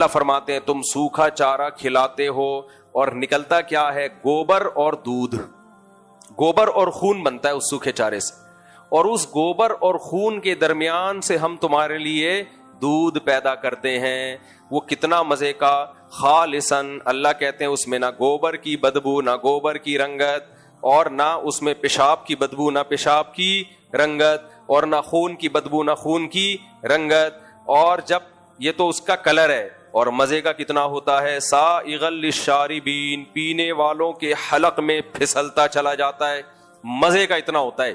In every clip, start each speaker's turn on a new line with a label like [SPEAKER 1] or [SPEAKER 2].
[SPEAKER 1] اللہ فرماتے ہیں تم سوکھا چارہ کھلاتے ہو اور نکلتا کیا ہے؟ گوبر اور دودھ. گوبر اور خون بنتا ہے اس سوکھے چارے سے, اور اس گوبر اور خون کے درمیان سے ہم تمہارے لیے دودھ پیدا کرتے ہیں. وہ کتنا مزے کا, خالصاً. اللہ کہتے ہیں اس میں نہ گوبر کی بدبو, نہ گوبر کی رنگت, اور نہ اس میں پیشاب کی بدبو, نہ پیشاب کی رنگت, اور نہ خون کی بدبو, نہ خون کی رنگت. اور جب یہ تو اس کا کلر ہے, اور مزے کا کتنا ہوتا ہے, سائغ للشاربین, پینے والوں کے حلق میں پھسلتا چلا جاتا ہے. مزے کا اتنا ہوتا ہے.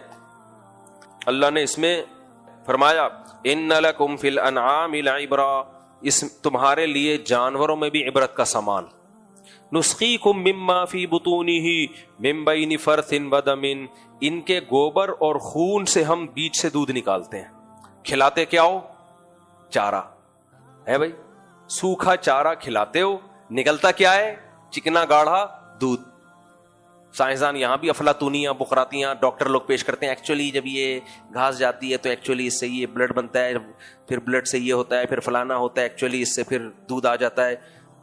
[SPEAKER 1] اللہ نے اس میں فرمایا ان لکم فی الانعام لعبرا, اس تمہارے لیے جانوروں میں بھی عبرت کا سامان. نسقیکم مما فی بطونہ من بین فرث ودم, ان کے گوبر اور خون سے ہم بیچ سے دودھ نکالتے ہیں. کھلاتے کیا ہو؟ چارہ ہے بھائی. سوکھا چارہ کھلاتے ہو, نکلتا کیا ہے؟ چکنا گاڑھا دودھ. سائنسدان یہاں بھی افلاطونیاں بقراتیاں ڈاکٹر لوگ پیش کرتے ہیں. ایکچولی جب یہ گھاس جاتی ہے تو ایکچولی اس سے یہ بلڈ بنتا ہے, پھر بلڈ سے یہ ہوتا ہے, پھر فلانا ہوتا ہے, ایکچولی اس سے پھر دودھ آ جاتا ہے.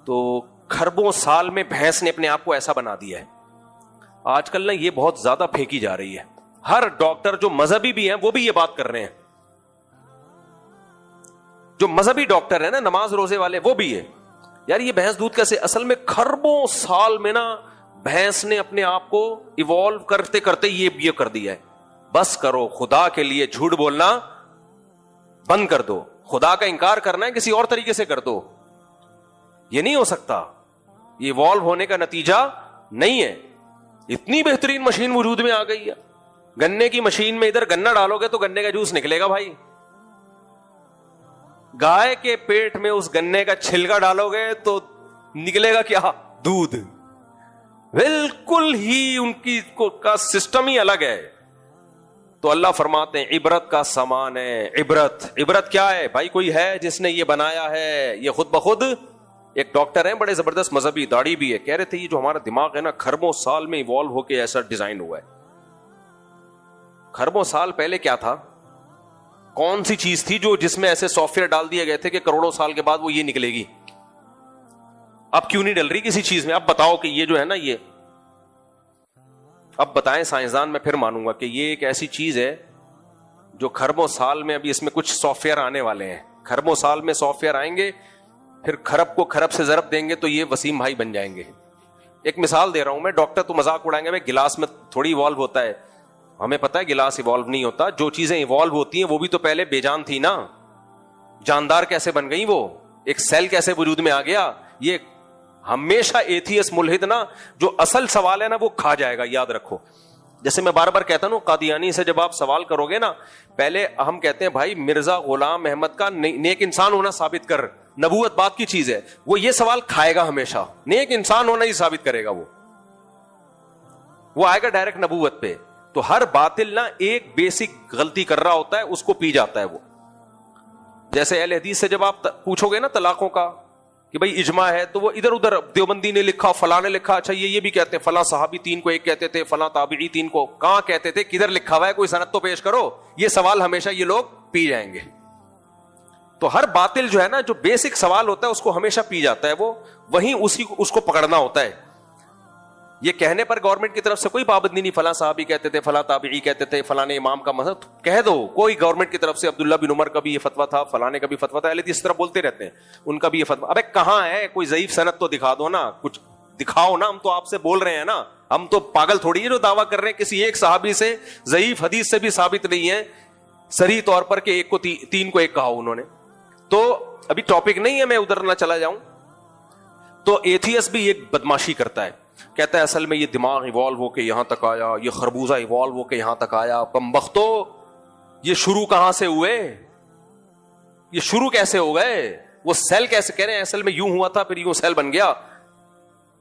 [SPEAKER 1] تو کھربوں سال میں بھینس نے اپنے آپ کو ایسا بنا دیا ہے. آج کل نا یہ بہت زیادہ پھینکی جا رہی ہے. ہر ڈاکٹر جو مذہبی بھی ہیں وہ بھی یہ بات کر رہے ہیں. جو مذہبی ڈاکٹر ہیں نا, نماز روزے والے, وہ بھی ہے یار یہ بھینس دودھ کیسے. اصل میں کھربوں سال میں نا بھینس نے اپنے آپ کو ایوالو کرتے کرتے یہ کر دیا ہے. بس کرو, خدا کے لیے جھوٹ بولنا بند کر دو. خدا کا انکار کرنا ہے کسی اور طریقے سے کر دو. یہ نہیں ہو سکتا, یہ ایوالو ہونے کا نتیجہ نہیں ہے. اتنی بہترین مشین وجود میں آ گئی ہے. گنے کی مشین میں ادھر گنا ڈالو گے تو گنے کا جوس نکلے گا بھائی. گائے کے پیٹ میں اس گنے کا چھلکا ڈالو گے تو نکلے گا کیا؟ دودھ. بالکل ہی ان کی کا سسٹم ہی الگ ہے. تو اللہ فرماتے ہیں عبرت کا سامان ہے. عبرت کیا ہے بھائی؟ کوئی ہے جس نے یہ بنایا ہے؟ یہ خود بخود ایک ڈاکٹر ہیں, بڑے زبردست مذہبی, داڑھی بھی ہے, کہہ رہے تھے یہ جو ہمارا دماغ ہے نا کھربوں سال میں ایوالو ہو کے ایسا ڈیزائن ہوا ہے. کھربوں سال پہلے کیا تھا؟ کون سی چیز تھی جو جس میں ایسے سافٹ ویئر ڈال دیے گئے تھے کہ کروڑوں سال کے بعد وہ یہ نکلے گی؟ اب کیوں نہیں ڈل رہی کسی چیز میں؟ اب بتاؤ کہ یہ جو ہے نا, یہ اب بتائیں سائنسدان, میں پھر مانوں گا کہ یہ ایک ایسی چیز ہے جو کھربوں سال میں, ابھی اس میں کچھ سافٹ ویئر آنے والے ہیں, کھربوں سال میں سافٹ ویئر آئیں گے, پھر کھرب کو کھرب سے ضرب دیں گے تو یہ وسیم بھائی بن جائیں گے. ایک مثال دے رہا ہوں میں, ڈاکٹر تو مذاق اڑائیں گے بھائی گلاس میں تھوڑی ایوالو ہوتا ہے. ہمیں پتا ہے گلاس ایوالو نہیں ہوتا. جو چیزیں ایوالو ہوتی ہیں وہ بھی تو پہلے بے جان تھی نا. جاندار کیسے بن گئی وہ؟ ایک سیل کیسے وجود میں آ گیا؟ یہ ہمیشہ ایتھیس ملحد نا جو اصل سوال ہے نا وہ کھا جائے گا, یاد رکھو. جیسے میں بار بار کہتا ہوں قادیانی سے جب آپ سوال کرو گے نا, پہلے ہم کہتے ہیں بھائی مرزا غلام احمد کا نیک انسان ہونا ثابت کر, نبوت بات کی چیز ہے. وہ یہ سوال کھائے گا ہمیشہ, نیک انسان ہونا ہی ثابت کرے گا. وہ آئے گا ڈائریکٹ نبوت پہ. تو ہر باطل نا ایک بیسک غلطی کر رہا ہوتا ہے, اس کو پی جاتا ہے وہ. جیسے اہل حدیث سے جب آپ پوچھو گے نا طلاقوں کا کہ بھائی اجماع ہے, تو وہ ادھر ادھر دیوبندی نے لکھا, فلاں نے لکھا, اچھا یہ بھی کہتے ہیں فلاں صحابی 3 کو 1 کہتے تھے, فلاں تابعی 3 کو. کہاں کہتے تھے؟ کدھر لکھا ہوا ہے؟ کوئی سند تو پیش کرو. یہ سوال ہمیشہ یہ لوگ پی جائیں گے. تو ہر باطل جو ہے نا, جو بیسک سوال ہوتا ہے اس کو ہمیشہ پی جاتا ہے وہ, وہیں اس کو پکڑنا ہوتا ہے. یہ کہنے پر گورنمنٹ کی طرف سے کوئی پابندی نہیں, فلاں صحابی کہتے تھے, فلاں تابعی کہتے تھے, فلاں امام کا مذہب کہہ دو. کوئی گورنمنٹ کی طرف سے عبداللہ بن عمر کا بھی یہ فتویٰ تھا, فلاں کا بھی فتویٰ تھا, اس طرح بولتے رہتے ہیں, ان کا بھی یہ فتویٰ. ابے کہاں ہے؟ کوئی ضعیف سند تو دکھا دو نا, کچھ دکھاؤ نا. ہم تو آپ سے بول رہے ہیں نا, ہم تو پاگل تھوڑی ہے جو دعویٰ کر رہے ہیں کسی ایک صحابی سے. ضعیف حدیث سے بھی ثابت نہیں ہے صریح طور پر کہ 3 کو 1 کہا انہوں نے. تو ابھی ٹاپک نہیں ہے, میں ادھر نہ چلا جاؤں. تو ایتھیس بھی ایک بدماشی کرتا ہے, کہتا ہے اصل میں یہ دماغ ایوالو ہو کے یہاں تک آیا, یہ خربوزہ ایوالو ہو کے یہاں تک آیا. بمبختو, یہ شروع کہاں سے ہوئے؟ یہ شروع کیسے ہو گئے؟ وہ سیل کیسے کہہ رہے ہیں اصل میں یوں ہوا تھا پھر یوں سیل بن گیا.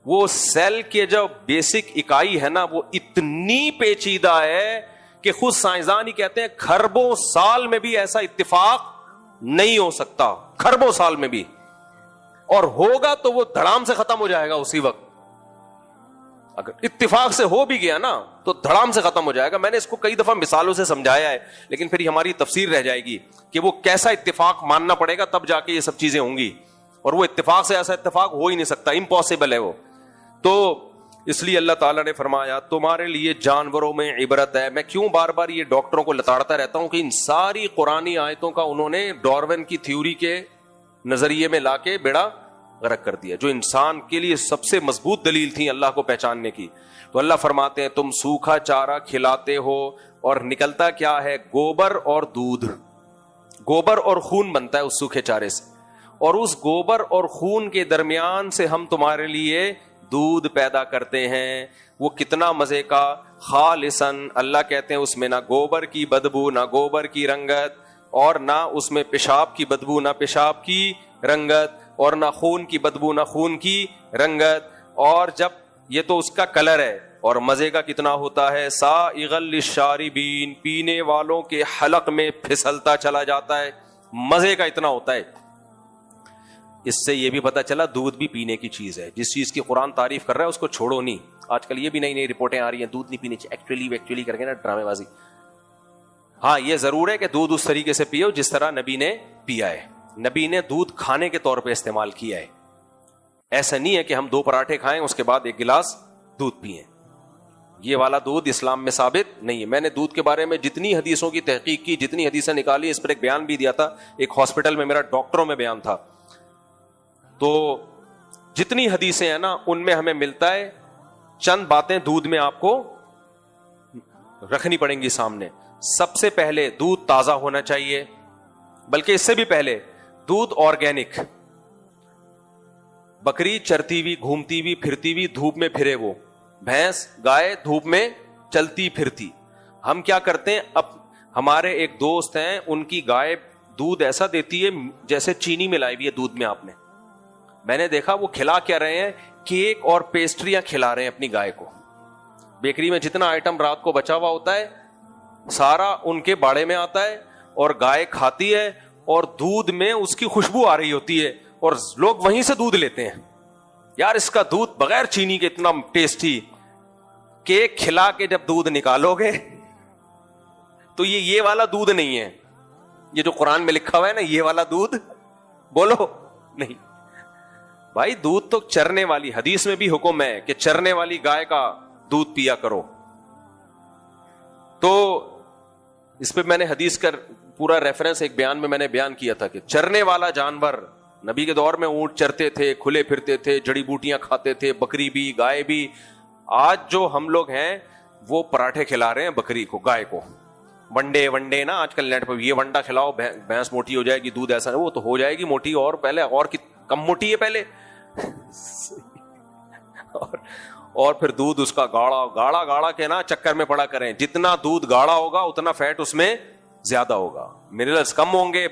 [SPEAKER 1] وہ سیل کے جو بیسک اکائی ہے نا وہ اتنی پیچیدہ ہے کہ خود سائنسدان ہی کہتے ہیں کھربوں سال میں بھی ایسا اتفاق نہیں ہو سکتا. کھربوں سال میں بھی, اور ہوگا تو وہ دھڑام سے ختم ہو جائے گا اسی وقت. اگر اتفاق سے ہو بھی گیا نا تو دھڑام سے ختم ہو جائے گا. میں نے اس کو کئی دفعہ مثالوں سے سمجھایا ہے, لیکن پھر ہماری تفسیر رہ جائے گی کہ وہ کیسا اتفاق ماننا پڑے گا تب جا کے یہ سب چیزیں ہوں گی. اور وہ اتفاق سے ایسا اتفاق ہو ہی نہیں سکتا, امپاسبل ہے وہ. تو اس لیے اللہ تعالیٰ نے فرمایا تمہارے لیے جانوروں میں عبرت ہے. میں کیوں بار بار یہ ڈاکٹروں کو لتاڑتا رہتا ہوں کہ ان ساری قرآنی آیتوں کا انہوں نے ڈاروین کی تھیوری کے نظریے میں لا کے بیڑا غرق کر دیا, جو انسان کے لیے سب سے مضبوط دلیل تھی اللہ کو پہچاننے کی. تو اللہ فرماتے ہیں تم سوکھا چارہ کھلاتے ہو اور نکلتا کیا ہے, گوبر اور دودھ. گوبر اور خون بنتا ہے اس سوکھے چارے سے, اور اس گوبر اور خون کے درمیان سے ہم تمہارے لیے دودھ پیدا کرتے ہیں. وہ کتنا مزے کا, خالصاً, اللہ کہتے ہیں اس میں نہ گوبر کی بدبو نہ گوبر کی رنگت, اور نہ اس میں پیشاب کی بدبو نہ پیشاب کی رنگت, اور نہ خون کی بدبو نہ خون کی رنگت. اور جب یہ تو اس کا کلر ہے, اور مزے کا کتنا ہوتا ہے, سائغ للشاربین, پینے والوں کے حلق میں پھسلتا چلا جاتا ہے, مزے کا اتنا ہوتا ہے. اس سے یہ بھی پتا چلا دودھ بھی پینے کی چیز ہے. جس چیز کی قرآن تعریف کر رہا ہے اس کو چھوڑو نہیں. آج کل یہ بھی نئی نئی رپورٹیں آ رہی ہیں دودھ نہیں پینے چاہیے, ایکچولی کر کے نا ڈرامے بازی. ہاں یہ ضرور ہے کہ دودھ اس طریقے سے پیو جس طرح نبی نے پیا ہے. نبی نے دودھ کھانے کے طور پہ استعمال کیا ہے. ایسا نہیں ہے کہ ہم 2 پراٹھے کھائیں اس کے بعد 1 گلاس دودھ پئیں. یہ والا دودھ اسلام میں ثابت نہیں ہے. میں نے دودھ کے بارے میں جتنی حدیثوں کی تحقیق کی, جتنی حدیثیں نکالی, اس پر ایک بیان بھی دیا تھا. ایک ہاسپٹل میں میرا ڈاکٹروں میں بیان تھا. تو جتنی حدیثیں ہیں نا ان میں ہمیں ملتا ہے چند باتیں دودھ میں آپ کو رکھنی پڑیں گی سامنے. سب سے پہلے دودھ تازہ ہونا چاہیے, بلکہ اس سے بھی پہلے دودھ آرگینک. بکری چرتی ہوئی, گھومتی ہوئی, پھرتی ہوئی, دھوپ میں پھرے, وہ بھینس گائے دھوپ میں چلتی پھرتی. ہم کیا کرتے ہیں, اب ہمارے ایک دوست ہیں, ان کی گائے دودھ ایسا دیتی ہے جیسے چینی ملائی ہوئی ہے دودھ میں. آپ نے, میں نے دیکھا وہ کھلا کیا رہے ہیں, کیک اور پیسٹریاں کھلا رہے ہیں اپنی گائے کو. بیکری میں جتنا آئٹم رات کو بچا ہوا ہوتا ہے سارا ان کے باڑے میں آتا ہے, اور گائے کھاتی ہے, اور دودھ میں اس کی خوشبو آ رہی ہوتی ہے, اور لوگ وہیں سے دودھ لیتے ہیں. یار اس کا دودھ بغیر چینی کے اتنا ٹیسٹی. کیک کھلا کے جب دودھ نکالو گے تو یہ والا دودھ نہیں ہے, یہ جو قرآن میں لکھا ہوا ہے نا یہ والا دودھ, بولو نہیں بھائی. دودھ تو چرنے والی, حدیث میں بھی حکم ہے کہ چرنے والی گائے کا دودھ پیا کرو. تو اس پہ میں نے حدیث کا پورا ریفرنس ایک بیان میں نے بیان کیا تھا کہ چرنے والا جانور, نبی کے دور میں اونٹ چرتے تھے, کھلے پھرتے تھے, جڑی بوٹیاں کھاتے تھے, بکری بھی گائے بھی. آج جو ہم لوگ ہیں وہ پراٹھے کھلا رہے ہیں بکری کو, گائے کو. ونڈے نا آج کل نیٹ پہ, یہ ونڈا کھلاؤ بھینس موٹی ہو جائے گی, دودھ ایسا وہ تو ہو جائے گی موٹی, اور پہلے اور کم موٹی ہے پہلے. اور پھر دودھ اس کا گاڑا کے نا چکر میں پڑا کریں. جتنا دودھ گاڑا ہوگا اتنا فیٹ اس میں زیادہ ہوگا, منرلز کم ہوں گے,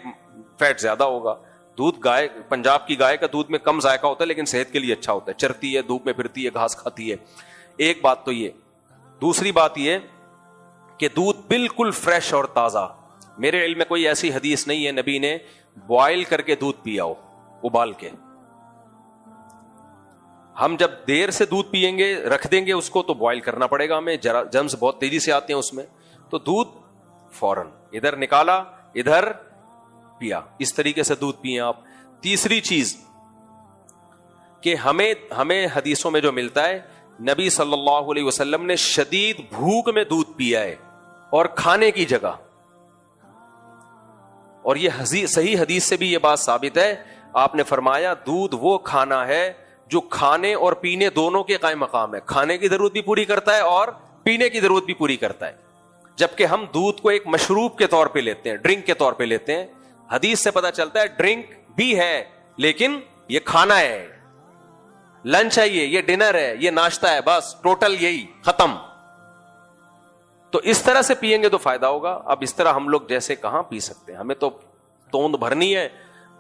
[SPEAKER 1] فیٹ زیادہ ہوگا. دودھ گائے, پنجاب کی گائے کا دودھ میں کم ذائقہ ہوتا ہے لیکن صحت کے لیے اچھا ہوتا ہے. چرتی ہے, دھوپ میں پھرتی ہے, گھاس کھاتی ہے. ایک بات تو یہ. دوسری بات یہ کہ دودھ بالکل فریش اور تازہ. میرے علم میں کوئی ایسی حدیث نہیں ہے نبی نے بوائل کر کے دودھ پیا ہو, ابال کے. ہم جب دیر سے دودھ پیئیں گے, رکھ دیں گے اس کو, تو بوائل کرنا پڑے گا ہمیں, جرمز بہت تیزی سے آتے ہیں اس میں. تو دودھ فوراً ادھر نکالا ادھر پیا, اس طریقے سے دودھ پیئیں آپ. تیسری چیز کہ ہمیں حدیثوں میں جو ملتا ہے, نبی صلی اللہ علیہ وسلم نے شدید بھوک میں دودھ پیا ہے, اور کھانے کی جگہ. اور یہ صحیح حدیث سے بھی یہ بات ثابت ہے. آپ نے فرمایا دودھ وہ کھانا ہے جو کھانے اور پینے دونوں کے قائم مقام ہے. کھانے کی ضرورت بھی پوری کرتا ہے اور پینے کی ضرورت بھی پوری کرتا ہے. جبکہ ہم دودھ کو ایک مشروب کے طور پہ لیتے ہیں, ڈرنک کے طور پہ لیتے ہیں. حدیث سے پتا چلتا ہے ڈرنک بھی ہے لیکن یہ کھانا ہے, لنچ ہے, یہ ڈنر ہے, یہ ناشتہ ہے, بس ٹوٹل یہی ختم. تو اس طرح سے پیئیں گے تو فائدہ ہوگا. اب اس طرح ہم لوگ جیسے کہاں پی سکتے ہیں, ہمیں تو توند بھرنی ہے,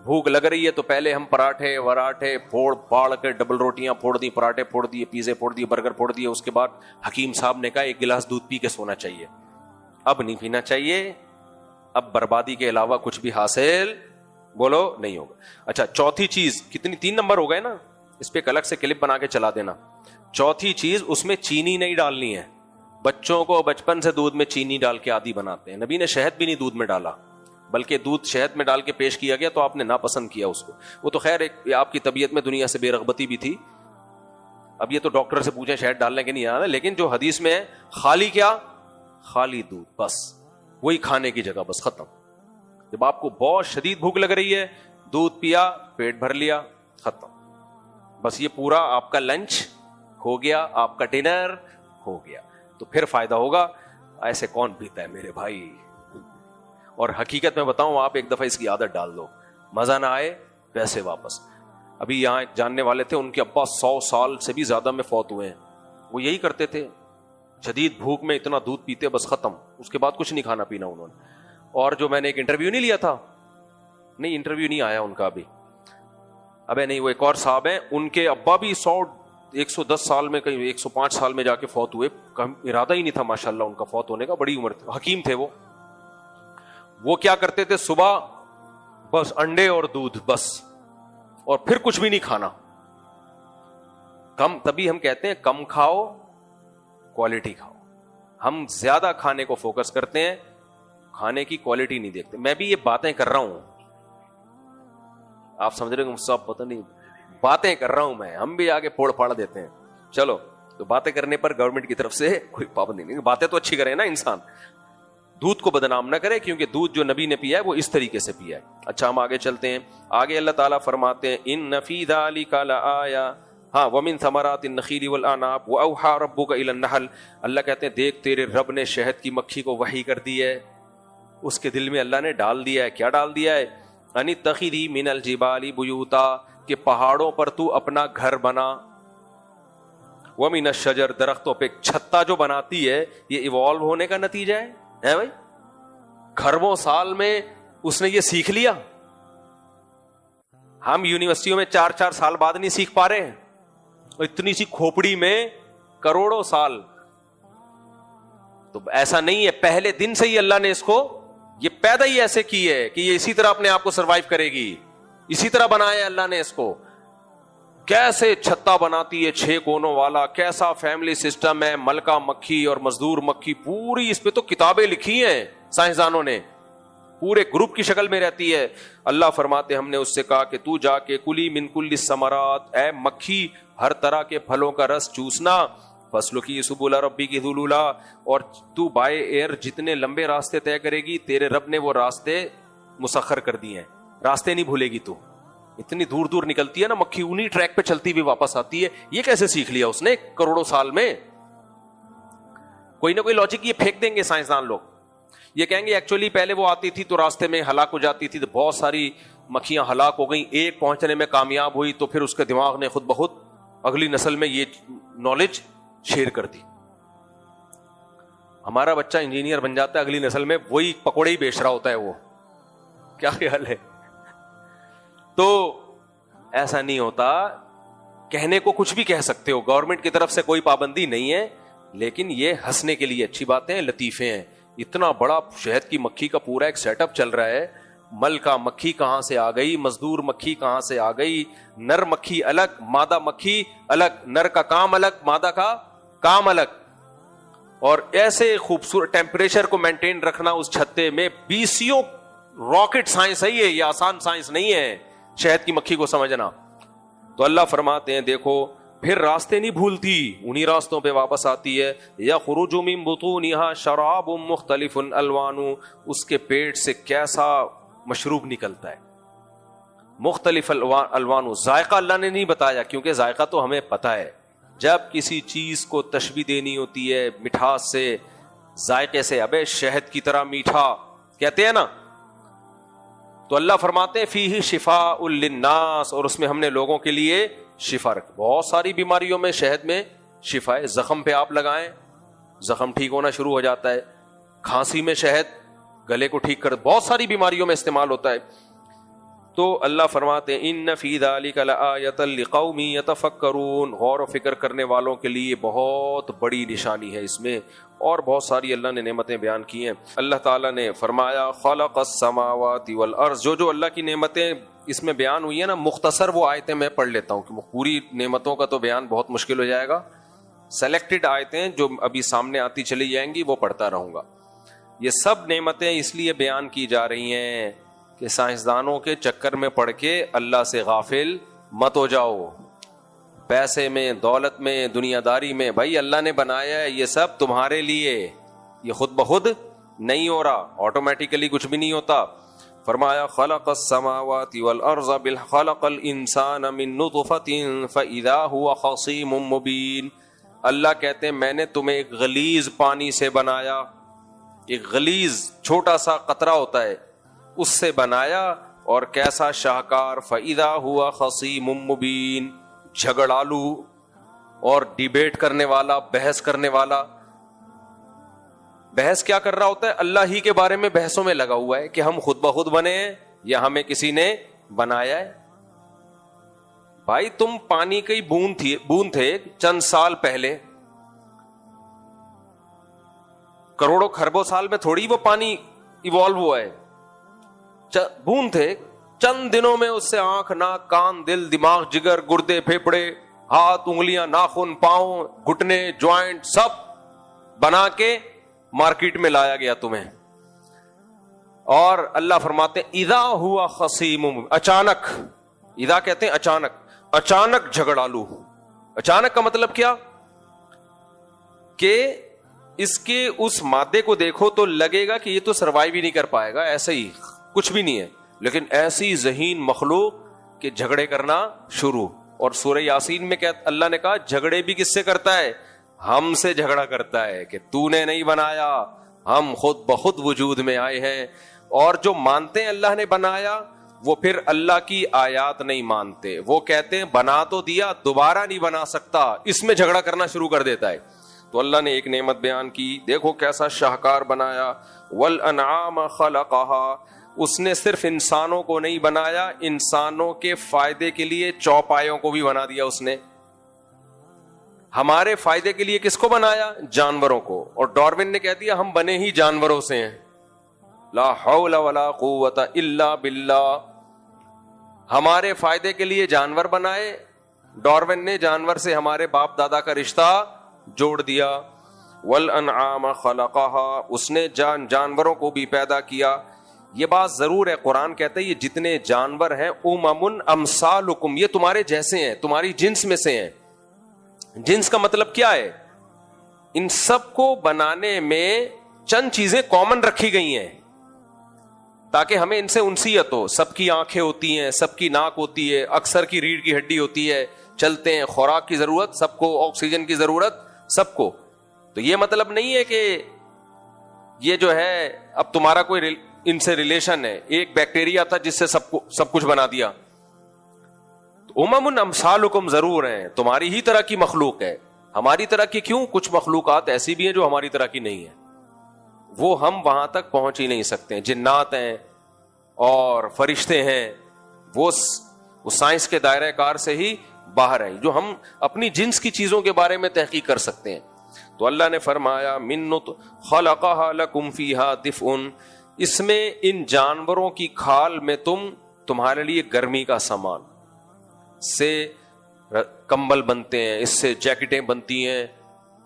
[SPEAKER 1] بھوک لگ رہی ہے, تو پہلے ہم پراٹھے وراٹھے پھوڑ پاڑ کے, ڈبل روٹیاں پھوڑ دی, پراٹھے پھوڑ دیے, پیزے پھوڑ دیے, برگر پھوڑ دیے. اس کے بعد حکیم صاحب نے کہا 1 گلاس دودھ پی کے سونا چاہیے. اب نہیں پینا چاہیے, اب بربادی کے علاوہ کچھ بھی حاصل بولو نہیں ہوگا. اچھا چوتھی چیز, کتنی 3 نمبر ہو گئے نا, اس پہ ایک الگ سے کلپ بنا کے چلا دینا. چوتھی چیز, اس میں چینی نہیں ڈالنی ہے. بچوں کو بچپن سے دودھ میں چینی ڈال کے عادی بناتے ہیں. نبی نے شہد بھی نہیں دودھ میں ڈالا, بلکہ دودھ شہد میں ڈال کے پیش کیا گیا تو آپ نے ناپسند کیا اس کو. وہ تو خیر ایک آپ کی طبیعت میں دنیا سے بے رغبتی بھی تھی. اب یہ تو ڈاکٹر سے پوچھیں شہد ڈالنے کے نہیں آنا, لیکن جو حدیث میں ہے خالی کیا, خالی دودھ, بس وہی کھانے کی جگہ, بس ختم. جب آپ کو بہت شدید بھوک لگ رہی ہے, دودھ پیا, پیٹ بھر لیا, ختم. بس یہ پورا آپ کا لنچ ہو گیا, آپ کا ڈنر ہو گیا, تو پھر فائدہ ہوگا. ایسے کون پیتا ہے میرے بھائی. اور حقیقت میں بتاؤں, آپ ایک دفعہ اس کی عادت ڈال دو, مزہ نہ آئے پیسے واپس. ابھی یہاں ایک جاننے والے تھے, ان کے ابا 100 سال سے بھی زیادہ میں فوت ہوئے ہیں. وہ یہی کرتے تھے, شدید بھوک میں اتنا دودھ پیتے, بس ختم. اس کے بعد کچھ نہیں کھانا پینا انہوں نے. اور جو میں نے ایک انٹرویو نہیں لیا تھا, نہیں انٹرویو نہیں آیا ان کا ابھی, ابے نہیں, وہ ایک اور صاحب ہیں, ان کے ابا بھی 110 سال میں, کہیں 105 سال میں جا کے فوت ہوئے. ارادہ ہی نہیں تھا ماشاءاللہ ان کا فوت ہونے کا, بڑی عمر تھی, حکیم تھے. وہ کیا کرتے تھے, صبح بس انڈے اور دودھ بس, اور پھر کچھ بھی نہیں کھانا. کم, تبھی ہم کہتے ہیں کم کھاؤ کوالٹی کھاؤ. ہم زیادہ کھانے کو فوکس کرتے ہیں, کھانے کی کوالٹی نہیں دیکھتے. میں بھی یہ باتیں کر رہا ہوں, آپ سمجھ رہے ہیں سب پتہ نہیں باتیں کر رہا ہوں میں, ہم بھی آگے پھوڑ پھاڑ دیتے ہیں. چلو, تو باتیں کرنے پر گورنمنٹ کی طرف سے کوئی پابندی نہیں, باتیں تو اچھی کرے نا انسان, دودھ کو بدنام نہ کرے, کیونکہ دودھ جو نبی نے پیا ہے وہ اس طریقے سے پیا ہے. اچھا ہم آگے چلتے ہیں. آگے اللہ تعالیٰ فرماتے ہیں ان فی ذلک لآیہ, ہاں, ومن ثمرات النخیل والعناب واوحى ربک الی النحل. اللہ کہتے ہیں دیکھ تیرے رب نے شہد کی مکھی کو وحی کر دی ہے, اس کے دل میں اللہ نے ڈال دیا ہے. کیا ڈال دیا ہے؟ ان اتخذی من الجبال بیوتا, کہ پہاڑوں پر تو اپنا گھر بنا. ومن الشجر, درختوں پہ چھتا جو بناتی ہے, یہ ایوالو ہونے کا نتیجہ ہے بھائی. خربوں سال میں اس نے یہ سیکھ لیا. ہم یونیورسٹیوں میں 4 سال بعد نہیں سیکھ پا رہے ہیں, اتنی سی کھوپڑی میں کروڑوں سال. تو ایسا نہیں ہے, پہلے دن سے ہی اللہ نے اس کو یہ پیدا ہی ایسے کی ہے کہ یہ اسی طرح اپنے آپ کو سروائیو کرے گی. اسی طرح بنایا اللہ نے اس کو. کیسے چھتا بناتی ہے 6 کونوں والا, کیسا فیملی سسٹم ہے, ملکہ مکھی اور مزدور مکھی, پوری اس پہ تو کتابیں لکھی ہیں سائنسدانوں نے, پورے گروپ کی شکل میں رہتی ہے. اللہ فرماتے ہم نے اس سے کہا کہ تو جا کے کلی من کل الثمرات, اے مکھی ہر طرح کے پھلوں کا رس چوسنا, فسلکی سبل ربک ذلولا, اور تو بائے ایئر جتنے لمبے راستے طے کرے گی تیرے رب نے وہ راستے مسخر کر دیے ہیں. راستے نہیں بھولے گی تو. اتنی دور دور نکلتی ہے نا مکھی, انہی ٹریک پہ چلتی ہوئی واپس آتی ہے. یہ کیسے سیکھ لیا اس نے کروڑوں سال میں؟ کوئی نہ کوئی لاجک یہ پھینک دیں گے سائنسدان لوگ. یہ کہیں گے ایکچولی پہلے وہ آتی تھی تو راستے میں ہلاک ہو جاتی تھی, تو بہت ساری مکھیاں ہلاک ہو گئیں, ایک پہنچنے میں کامیاب ہوئی تو پھر اس کے دماغ نے خود بخود اگلی نسل میں یہ نالج شیئر کر دی. ہمارا بچہ انجینئر بن جاتا ہے, اگلی نسل میں وہی پکوڑے ہی بیچ رہا ہوتا ہے. وہ کیا خیال ہے؟ تو ایسا نہیں ہوتا. کہنے کو کچھ بھی کہہ سکتے ہو, گورنمنٹ کی طرف سے کوئی پابندی نہیں ہے, لیکن یہ ہنسنے کے لیے اچھی باتیں ہیں, لطیفے ہیں. اتنا بڑا شہد کی مکھی کا پورا ایک سیٹ اپ چل رہا ہے. ملکہ مکھی کہاں سے آ گئی, مزدور مکھی کہاں سے آ گئی, نر مکھی الگ, مادہ مکھی الگ, نر کا کام الگ, مادہ کا کام الگ. اور ایسے خوبصورت ٹیمپریچر کو مینٹین رکھنا اس چھتے میں, بیسیوں راکٹ سائنس ہے یہ آسان سائنس نہیں ہے شہد کی مکھی کو سمجھنا. تو اللہ فرماتے ہیں دیکھو پھر راستے نہیں بھولتی, انہی راستوں پہ واپس آتی ہے. یخرج من بطونها شراب مختلف الوان, اس کے پیٹ سے کیسا مشروب نکلتا ہے, مختلف الوان. ذائقہ اللہ نے نہیں بتایا, کیونکہ ذائقہ تو ہمیں پتا ہے. جب کسی چیز کو تشبیہ دینی ہوتی ہے مٹھاس سے, ذائقے سے, ابے شہد کی طرح میٹھا کہتے ہیں نا, تو اللہ فرماتے ہیں فیہ شفاء للناس, اور اس میں ہم نے لوگوں کے لیے شفا رکھی. بہت ساری بیماریوں میں شہد میں شفا ہے. زخم پہ آپ لگائیں, زخم ٹھیک ہونا شروع ہو جاتا ہے. کھانسی میں شہد گلے کو ٹھیک کر, بہت ساری بیماریوں میں استعمال ہوتا ہے. تو اللہ فرماتے ہیں ان فی ذلک لآیۃ لقوم یتفکرون, غور و فکر کرنے والوں کے لیے بہت بڑی نشانی ہے اس میں. اور بہت ساری اللہ نے نعمتیں بیان کی ہیں. اللہ تعالیٰ نے فرمایا خلق السماوات والارض, جو اللہ کی نعمتیں اس میں بیان ہوئی ہیں نا, مختصر وہ آیتیں میں پڑھ لیتا ہوں, کہ پوری نعمتوں کا تو بیان بہت مشکل ہو جائے گا. سلیکٹڈ آیتیں جو ابھی سامنے آتی چلی جائیں گی وہ پڑھتا رہوں گا. یہ سب نعمتیں اس لیے بیان کی جا رہی ہیں کہ سائنسدانوں کے چکر میں پڑ کے اللہ سے غافل مت ہو جاؤ. پیسے میں، دولت میں، دنیا داری میں، بھائی اللہ نے بنایا ہے یہ سب تمہارے لیے، یہ خود بخود نہیں ہو رہا، آٹومیٹیکلی کچھ بھی نہیں ہوتا. فرمایا خلق السماوات والارض خلق الانسان من نطفۃ فاذا هو خصیم مبین. اللہ کہتے ہیں میں نے تمہیں ایک غلیظ پانی سے بنایا، ایک غلیظ چھوٹا سا قطرہ ہوتا ہے اس سے بنایا، اور کیسا شاہکار، فاذا هو خصیم مبین، جھگڑالو اور ڈیبیٹ کرنے والا، بحث کرنے والا. بحث کیا کر رہا ہوتا ہے؟ اللہ ہی کے بارے میں بحثوں میں لگا ہوا ہے کہ ہم خود بخود بنے ہیں یا ہمیں کسی نے بنایا ہے. بھائی تم پانی کی بوند تھے چند سال پہلے، کروڑوں خربوں سال میں تھوڑی وہ پانی ایوالو ہوا ہے. بوند تھے، چند دنوں میں اس سے آنکھ، ناک، کان، دل، دماغ، جگر، گردے، پھیپھڑے، ہاتھ، انگلیاں، ناخن، پاؤں، گھٹنے، جوائنٹ سب بنا کے مارکیٹ میں لایا گیا تمہیں. اور اللہ فرماتے ہیں اذا ہوا خصیم، اچانک، اذا کہتے ہیں اچانک جھگڑالو. اچانک کا مطلب کیا کہ اس کے اس مادے کو دیکھو تو لگے گا کہ یہ تو سروائیو ہی نہیں کر پائے گا، ایسے ہی کچھ بھی نہیں ہے، لیکن ایسی ذہین مخلوق کہ جھگڑے کرنا شروع. اور سورہ یاسین میں کیا اللہ نے کہا جھگڑے بھی کس سے کرتا ہے؟ ہم سے جھگڑا کرتا ہے کہ تو نے نہیں بنایا، ہم خود بخود وجود میں آئے ہیں. اور جو مانتے ہیں اللہ نے بنایا وہ پھر اللہ کی آیات نہیں مانتے، وہ کہتے ہیں بنا تو دیا دوبارہ نہیں بنا سکتا، اس میں جھگڑا کرنا شروع کر دیتا ہے. تو اللہ نے ایک نعمت بیان کی، دیکھو کیسا شاہکار بنایا. والانعام خلقها، اس نے صرف انسانوں کو نہیں بنایا، انسانوں کے فائدے کے لیے چوپایوں کو بھی بنا دیا. اس نے ہمارے فائدے کے لیے کس کو بنایا؟ جانوروں کو. اور ڈارون نے کہہ دیا ہم بنے ہی جانوروں سے ہیں. لا حول ولا قوت الا باللہ. ہمارے فائدے کے لیے جانور بنائے ڈارون نے، جانور سے ہمارے باپ دادا کا رشتہ جوڑ دیا. والانعام خلقها، اس نے جانوروں کو بھی پیدا کیا. یہ بات ضرور ہے، قرآن کہتا ہے یہ جتنے جانور ہیں امم امثالکم، یہ تمہارے جیسے ہیں، تمہاری جنس میں سے ہیں. جنس کا مطلب کیا ہے؟ ان سب کو بنانے میں چند چیزیں کامن رکھی گئی ہیں تاکہ ہمیں ان سے انسیت ہو. سب کی آنکھیں ہوتی ہیں، سب کی ناک ہوتی ہے، اکثر کی ریڑھ کی ہڈی ہوتی ہے، چلتے ہیں، خوراک کی ضرورت سب کو، آکسیجن کی ضرورت سب کو. تو یہ مطلب نہیں ہے کہ یہ جو ہے اب تمہارا کوئی ان سے ریلیشن ہے، ایک بیکٹیریا تھا جس سے سب کچھ بنا دیا. امم امثالکم ضرور ہیں، تمہاری ہی طرح کی مخلوق ہے. ہماری طرح کی کیوں؟ کچھ مخلوقات ایسی بھی ہیں جو ہماری طرح کی نہیں ہیں، وہ ہم وہاں تک پہنچ ہی نہیں سکتے. جنات ہیں اور فرشتے ہیں، وہ سائنس کے دائرہ کار سے ہی باہر ہیں، جو ہم اپنی جنس کی چیزوں کے بارے میں تحقیق کر سکتے ہیں. تو اللہ نے فرمایا من خلقها لکم فیہا دفء، اس میں ان جانوروں کی کھال میں تمہارے لیے گرمی کا سامان، سے کمبل بنتے ہیں، اس سے جیکٹیں بنتی ہیں.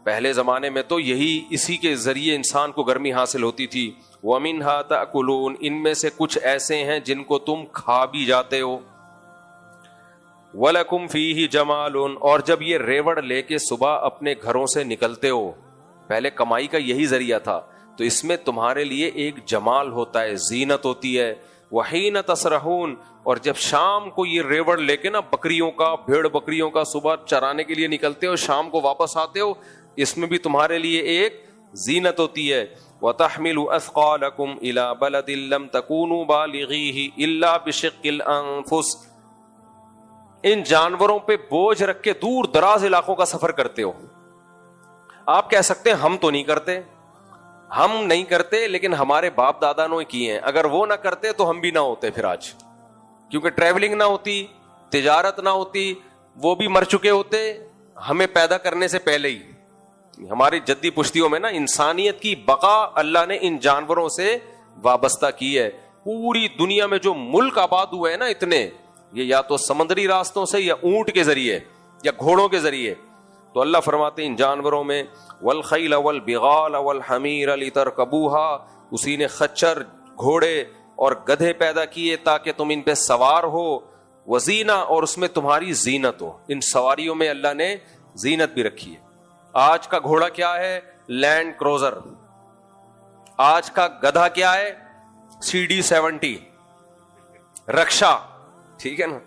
[SPEAKER 1] پہلے زمانے میں تو اسی کے ذریعے انسان کو گرمی حاصل ہوتی تھی. وَمِنْهَا تَأْكُلُونَ، ان میں سے کچھ ایسے ہیں جن کو تم کھا بھی جاتے ہو. وَلَكُمْ فِيهِ جَمَالٌ، اور جب یہ ریوڑ لے کے صبح اپنے گھروں سے نکلتے ہو، پہلے کمائی کا یہی ذریعہ تھا، تو اس میں تمہارے لیے ایک جمال ہوتا ہے، زینت ہوتی ہے. وَحِينَ تَسْرَحُونَ، اور جب شام کو یہ ریوڑ لے کے نا بکریوں کا، بھیڑ بکریوں کا صبح چرانے کے لیے نکلتے ہو، شام کو واپس آتے ہو، اس میں بھی تمہارے لیے ایک زینت ہوتی ہے. وَتَحْمِلُ أَثْقَالَكُمْ إِلَى بَلَدٍ لَمْ تَكُونُوا بَالِغِيهِ إِلَّا بِشِقِّ الْأَنفُسِ، ان جانوروں پہ بوجھ رکھ کے دور دراز علاقوں کا سفر کرتے ہو. آپ کہہ سکتے ہیں ہم تو نہیں کرتے، ہم نہیں کرتے، لیکن ہمارے باپ دادا نے کیے ہیں. اگر وہ نہ کرتے تو ہم بھی نہ ہوتے پھر آج، کیونکہ ٹریولنگ نہ ہوتی، تجارت نہ ہوتی، وہ بھی مر چکے ہوتے ہمیں پیدا کرنے سے پہلے ہی. ہماری جدی پشتیوں میں نا انسانیت کی بقا اللہ نے ان جانوروں سے وابستہ کی ہے. پوری دنیا میں جو ملک آباد ہوئے ہیں نا اتنے، یہ یا تو سمندری راستوں سے یا اونٹ کے ذریعے یا گھوڑوں کے ذریعے. تو اللہ فرماتے ہیں ان جانوروں میں والخیل والبغال والحمیر لترکبوها اسی نے خچر، گھوڑے اور گدھے پیدا کیے تاکہ تم ان پہ سوار ہو، وزینہ اور اس میں تمہاری زینت ہو. ان سواریوں میں اللہ نے زینت بھی رکھی ہے. آج کا گھوڑا کیا ہے؟ Land Cruiser. آج کا گدھا کیا ہے؟ CD70 رکشا. ٹھیک ہے نا.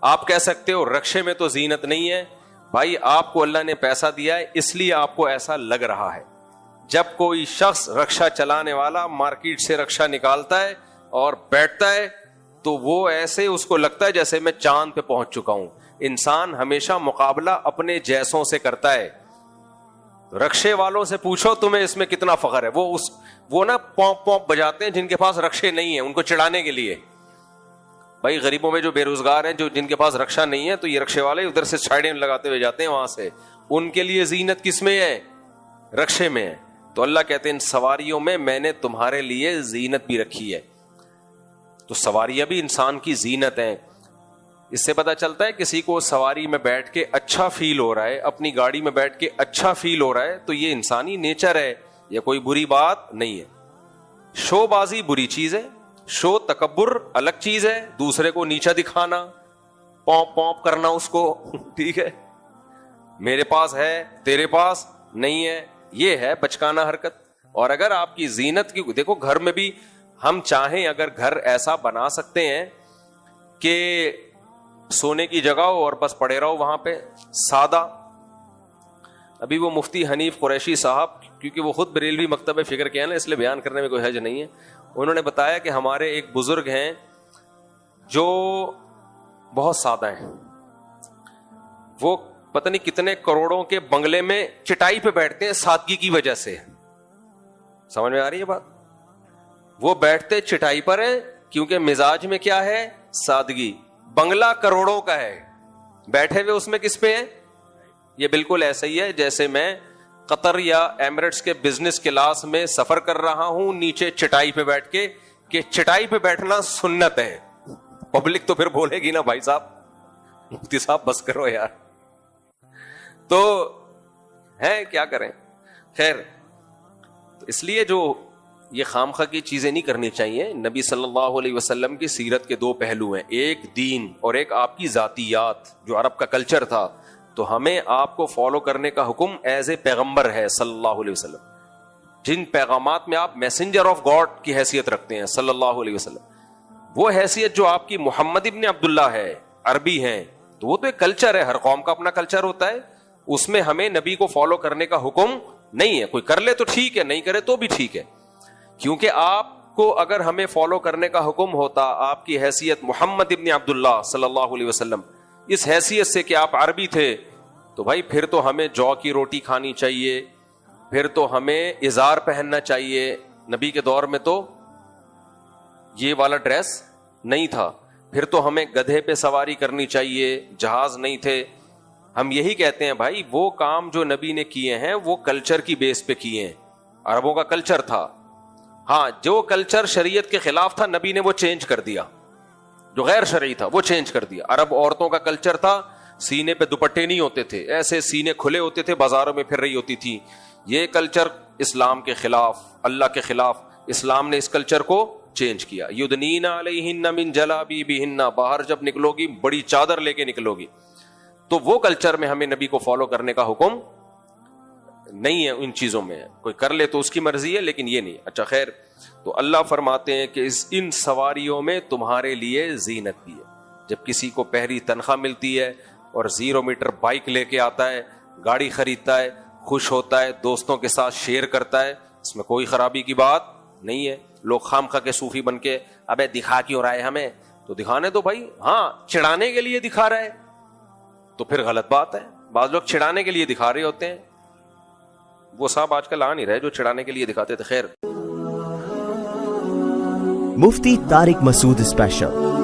[SPEAKER 1] آپ کہہ سکتے ہو رکشے میں تو زینت نہیں ہے. بھائی آپ کو اللہ نے پیسہ دیا ہے اس لیے آپ کو ایسا لگ رہا ہے. جب کوئی شخص رکشا چلانے والا مارکیٹ سے رکشا نکالتا ہے اور بیٹھتا ہے تو وہ ایسے اس کو لگتا ہے جیسے میں چاند پہ پہنچ چکا ہوں. انسان ہمیشہ مقابلہ اپنے جیسوں سے کرتا ہے. رکشے والوں سے پوچھو تمہیں اس میں کتنا فخر ہے. وہ نا پوپ پوپ بجاتے ہیں جن کے پاس رکشے نہیں ہیں ان کو چڑھانے کے لیے. بھائی غریبوں میں جو بے روزگار ہیں جن کے پاس رکشا نہیں ہے تو یہ رکشے والے ادھر سے سائڈیں لگاتے ہوئے جاتے ہیں وہاں سے. ان کے لیے زینت کس میں ہے؟ رکشے میں ہے. تو اللہ کہتے ہیں ان سواریوں میں میں نے تمہارے لیے زینت بھی رکھی ہے. تو سواریاں بھی انسان کی زینت ہیں. اس سے پتہ چلتا ہے کسی کو سواری میں بیٹھ کے اچھا فیل ہو رہا ہے, اپنی گاڑی میں بیٹھ کے اچھا فیل ہو رہا ہے, تو یہ انسانی نیچر ہے, یہ کوئی بری بات نہیں ہے. شو بازی بری چیز ہے, شو تکبر الگ چیز ہے, دوسرے کو نیچا دکھانا, پوپ پوپ کرنا اس کو, ٹھیک ہے, میرے پاس ہے تیرے پاس نہیں ہے, یہ ہے بچکانہ حرکت. اور اگر آپ کی زینت کی دیکھو, گھر میں بھی ہم چاہیں اگر گھر ایسا بنا سکتے ہیں کہ سونے کی جگہ ہو اور بس پڑے رہو وہاں پہ سادہ. ابھی وہ مفتی حنیف قریشی صاحب, کیونکہ وہ خود بریلوی مکتب فکر کے ہیں نا, اس لیے بیان کرنے میں کوئی حرج نہیں ہے, انہوں نے بتایا کہ ہمارے ایک بزرگ ہیں جو بہت سادہ ہیں, وہ پتہ نہیں کتنے کروڑوں کے بنگلے میں چٹائی پہ بیٹھتے ہیں سادگی کی وجہ سے. سمجھ میں آ رہی ہے بات؟ وہ بیٹھتے چٹائی پر ہیں کیونکہ مزاج میں کیا ہے؟ سادگی. بنگلہ کروڑوں کا ہے, بیٹھے ہوئے اس میں کس پہ ہیں؟ یہ بالکل ایسا ہی ہے جیسے میں قطر یا ایمریٹس کے بزنس کلاس میں سفر کر رہا ہوں نیچے چٹائی پہ بیٹھ کے, کہ چٹائی پہ بیٹھنا سنت ہے. پبلک تو پھر بولے گی نا بھائی صاحب, مفتی صاحب بس کرو یار. تو ہے کیا کریں. خیر, تو اس لیے جو یہ خامخواہ کی چیزیں نہیں کرنی چاہیے. نبی صلی اللہ علیہ وسلم کی سیرت کے دو پہلو ہیں, ایک دین اور ایک آپ کی ذاتیات جو عرب کا کلچر تھا. تو ہمیں آپ کو فالو کرنے کا حکم ایز اے پیغمبر ہے صلی اللہ علیہ وسلم. جن پیغامات میں آپ میسنجر آف گاڈ کی حیثیت رکھتے ہیں صلی اللہ علیہ وسلم, وہ حیثیت جو آپ کی محمد ابن عبداللہ ہے, عربی ہیں, تو وہ تو ایک کلچر ہے, ہر قوم کا اپنا کلچر ہوتا ہے. اس میں ہمیں نبی کو فالو کرنے کا حکم نہیں ہے. کوئی کر لے تو ٹھیک ہے, نہیں کرے تو بھی ٹھیک ہے. کیونکہ آپ کو اگر ہمیں فالو کرنے کا حکم ہوتا, آپ کی حیثیت محمد ابن عبداللہ صلی اللہ علیہ وسلم, اس حیثیت سے کہ آپ عربی تھے, تو بھائی پھر تو ہمیں جو کی روٹی کھانی چاہیے, پھر تو ہمیں ازار پہننا چاہیے. نبی کے دور میں تو یہ والا ڈریس نہیں تھا. پھر تو ہمیں گدھے پہ سواری کرنی چاہیے, جہاز نہیں تھے. ہم یہی کہتے ہیں بھائی وہ کام جو نبی نے کیے ہیں وہ کلچر کی بیس پہ کیے ہیں, عربوں کا کلچر تھا. ہاں, جو کلچر شریعت کے خلاف تھا نبی نے وہ چینج کر دیا, جو غیر شرعی تھا وہ چینج کر دیا. عرب عورتوں کا کلچر تھا سینے پہ دوپٹے نہیں ہوتے تھے, ایسے سینے کھلے ہوتے تھے, بازاروں میں پھر رہی ہوتی تھی. یہ کلچر اسلام کے خلاف, اللہ کے خلاف. اسلام نے اس کلچر کو چینج کیا. یدنین علیہن من جلابیبہن, باہر جب نکلو گی بڑی چادر لے کے نکلو گی. تو وہ کلچر میں ہمیں نبی کو فالو کرنے کا حکم نہیں ہے. ان چیزوں میں کوئی کر لے تو اس کی مرضی ہے, لیکن یہ نہیں. اچھا خیر, تو اللہ فرماتے ہیں کہ ان سواریوں میں تمہارے لیے زینت بھی ہے. جب کسی کو پہلی تنخواہ ملتی ہے اور 0 میٹر بائک لے کے آتا ہے, گاڑی خریدتا ہے, خوش ہوتا ہے, دوستوں کے ساتھ شیئر کرتا ہے, اس میں کوئی خرابی کی بات نہیں ہے. لوگ خامخواہ کے صوفی بن کے ابے دکھا کیوں رہا ہے ہمیں, تو دکھانے دو بھائی. ہاں, چڑھانے کے لیے دکھا رہا ہے تو پھر غلط بات ہے. بعض لوگ چڑھانے کے لیے دکھا رہے ہوتے ہیں, وہ صاحب آج کل آ نہیں رہے جو چڑھانے کے لیے دکھاتے تھے. خیر,
[SPEAKER 2] مفتی طارق مسعود اسپیشل